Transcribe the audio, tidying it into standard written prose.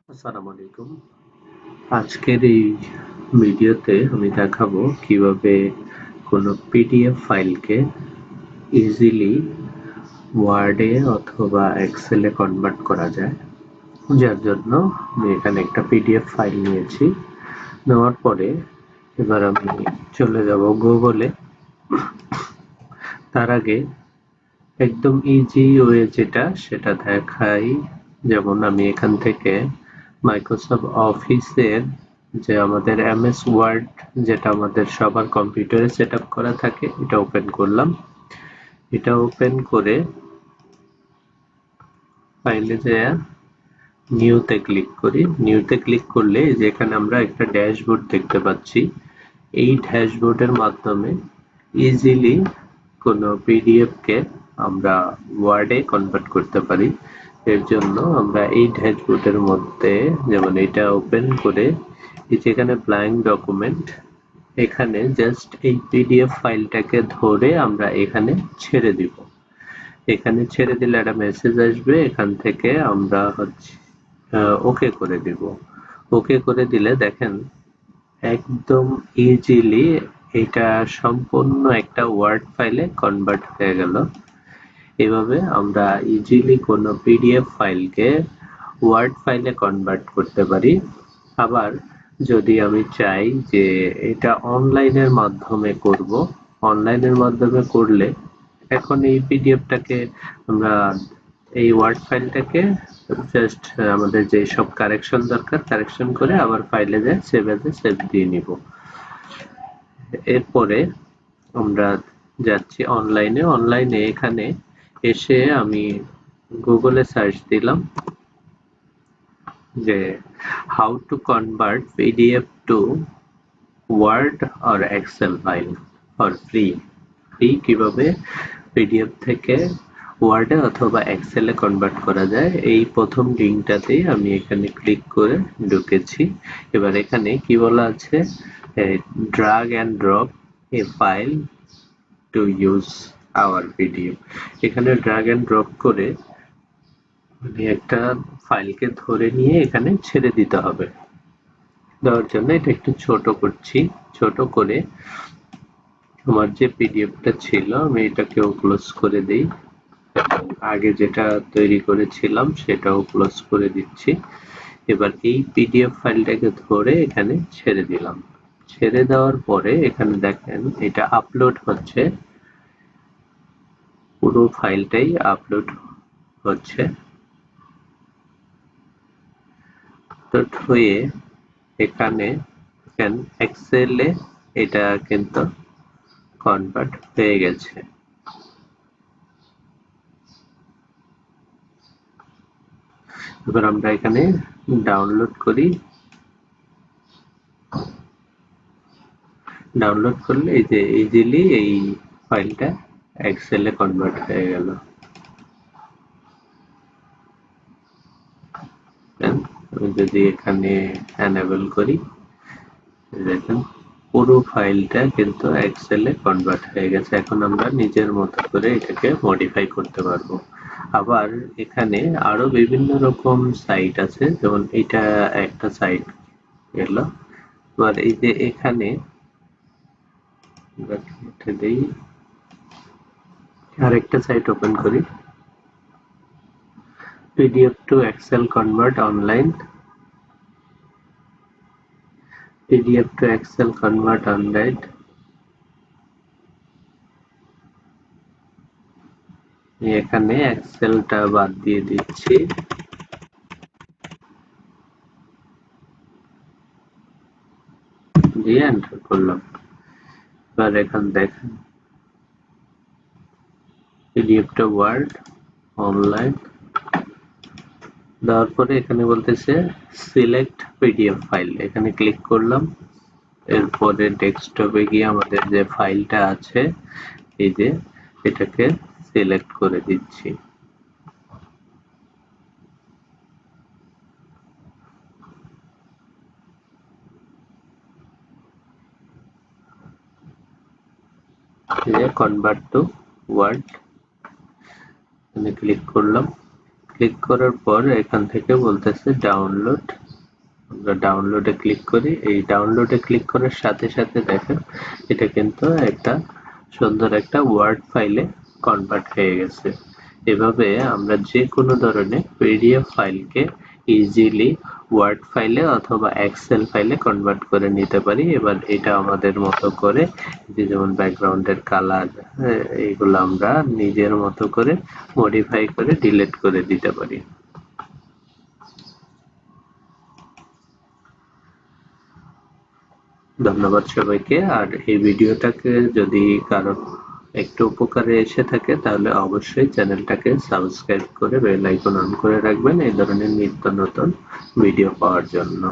আসসালামু আলাইকুম। আজকের এই ভিডিওতে আমি দেখাবো কিভাবে কোনো পিডিএফ ফাইলকে ইজিলি ওয়ার্ডে অথবা এক্সেলে কনভার্ট করা যায়। যার জন্য আমি এখানে একটা পিডিএফ ফাইল নিয়েছি। নেওয়ার পরে এবার আমি চলে যাব গুগলে। তার আগে একদম ইজি ওয়ে যেটা সেটা দেখাই। যেমন আমি এখান থেকে মাইক্রোসফট অফিসের যে আমাদের এমএস ওয়ার্ড যেটা আমাদের সবার কম্পিউটারে সেট আপ করা থাকে এটা ওপেন করলাম। এটা ওপেন করে ফাইলে যায় নিউতে ক্লিক করি। নিউতে ক্লিক করলে যেখানে আমরা একটা ড্যাশবোর্ড দেখতে পাচ্ছি। এই ড্যাশবোর্ডের মাধ্যমে ইজিলি কোনো পিডিএফ কে আমরা ওয়ার্ডে কনভার্ট করতে পারি। এর জন্য আমরা এই ড্যাশবোর্ডের মধ্যে যেমন এটা ওপেন করে এই যেখানে ব্ল্যাঙ্ক ডকুমেন্ট এখানে জাস্ট এই পিডিএফ ফাইলটাকে ধরে আমরা এখানে ছেড়ে দিব। এখানে ছেড়ে দিলে একটা মেসেজ আসবে, এখান থেকে আমরা হচ্ছে ওকে করে দিব। ওকে করে দিলে দেখেন একদম ইজিলি এটা সম্পূর্ণ একটা ওয়ার্ড ফাইলে কনভার্ট হয়ে গেল। এভাবে আমরা ইজিলি কোনো পিডিএফ ফাইলকে ওয়ার্ড ফাইলে কনভার্ট করতে পারি। আবার যদি আমি চাই যে এটা অনলাইনের মাধ্যমে করব, অনলাইনের মাধ্যমে করলে এখন এই পিডিএফটাকে আমরা এই ওয়ার্ড ফাইলটাকে জাস্ট আমাদের যে সব কারেকশন দরকার কারেকশন করে আবার ফাইলে যায় সেভ এজে সেভ দিয়ে নিব। এরপরে আমরা যাচ্ছি অনলাইনে। অনলাইনে এখানে এসে আমি গুগলে সার্চ দিলাম যে how to convert PDF to Word or Excel file for free. কিভাবে পিডিএফ থেকে ওয়ার্ডে অথবা এক্সেলে কনভার্ট করা যায়, এই প্রথম লিঙ্কটাতেই আমি এখানে ক্লিক করে ঢুকেছি। এবার এখানে কি বলা আছে, drug and drop A file to use hour PDF. এখানে ড্রাগ অ্যান্ড ড্রপ করে আমি একটা ফাইলকে ধরে নিয়ে এখানে ছেড়ে দিতে হবে। দেওয়ার জন্য এটা একটু ছোট করছি। ছোট করে আমার যে পিডিএফটা ছিল আমি এটাকেও ক্লোজ করে দিই। আগে যেটা তৈরি করেছিলাম সেটাও ক্লোজ করে দিচ্ছি। এবার এই পিডিএফ ফাইলটাকে ধরে এখানে ছেড়ে দিলাম। ছেড়ে দেওয়ার পরে এখানে দেখেন এটা আপলোড হচ্ছে, পুরো ফাইলটাই আপলোড হচ্ছে। আপলোড হয়ে এখানে এক্সেলে এটা কিন্তু কনভার্ট হয়ে গেছে। এবার আমরা এখানে ডাউনলোড করি। ডাউনলোড করলে এই যে ইজিলি এই ফাইলটা এক্সেলে কনভার্ট হয়ে গেল। আমি যদি এখানে এনেবল করি দেখেন পুরো ফাইলটা কিন্তু এক্সেলে কনভার্ট হয়ে গেছে। এখন আমরা নিজের মতো করে এটাকে মডিফাই করতে পারবো। আবার এখানে আরো বিভিন্ন রকম সাইট আছে, যেমন এটা একটা সাইট এলো। এবার এই যে এখানে দেই আরেকটা সাইট ওপেন করি, PDF to Excel convert online, PDF to Excel convert online. এখানে এক্সেলটা বাদ দিয়ে দিচ্ছি। দিয়ে এন্টার করলাম। এবার এখান দেখেন পিডিএফ টু ওয়ার্ড অনলাইন দেওয়ার পরে এখানে বলতেছে সিলেক্ট পিডিএফ ফাইল, এখানে ক্লিক করলাম। এরপরে ডেস্কটপে গিয়ে আমাদের যে ফাইলটা আছে এই যে এটাকে সিলেক্ট করে দিচ্ছি। কনভার্ট টু ওয়ার্ড এখানে ক্লিক করলাম। ক্লিক করার পর এখান থেকে বলতেছে ডাউনলোড। আমরা ডাউনলোডে ক্লিক করি। এই ডাউনলোডে ক্লিক করার সাথে সাথে দেখেন এটা কিন্তু একটা সুন্দর একটা ওয়ার্ড ফাইলে কনভার্ট হয়ে গেছে। এভাবে আমরা যে কোনো ধরনের পিডিএফ ফাইলকে ইজিলি ওয়ার্ড ফাইলে অথবা এক্সেল ফাইলে কনভার্ট করে নিতে পারি। এবার এটা আমাদের মতো করে, যেমন ব্যাকগ্রাউন্ডের কালার, এইগুলো আমরা নিজের মতো করে মডিফাই করে ডিলিট করে দিতে পারি। ধন্যবাদ সবাইকে। আর এই ভিডিওটাকে যদি কারো একটু উপকারে এসে থাকে তাহলে অবশ্যই চ্যানেলটাকে সাবস্ক্রাইব করে বেল আইকন অন করে রাখবেন এই ধরনের নিত্য নতুন ভিডিও পাওয়ার জন্য।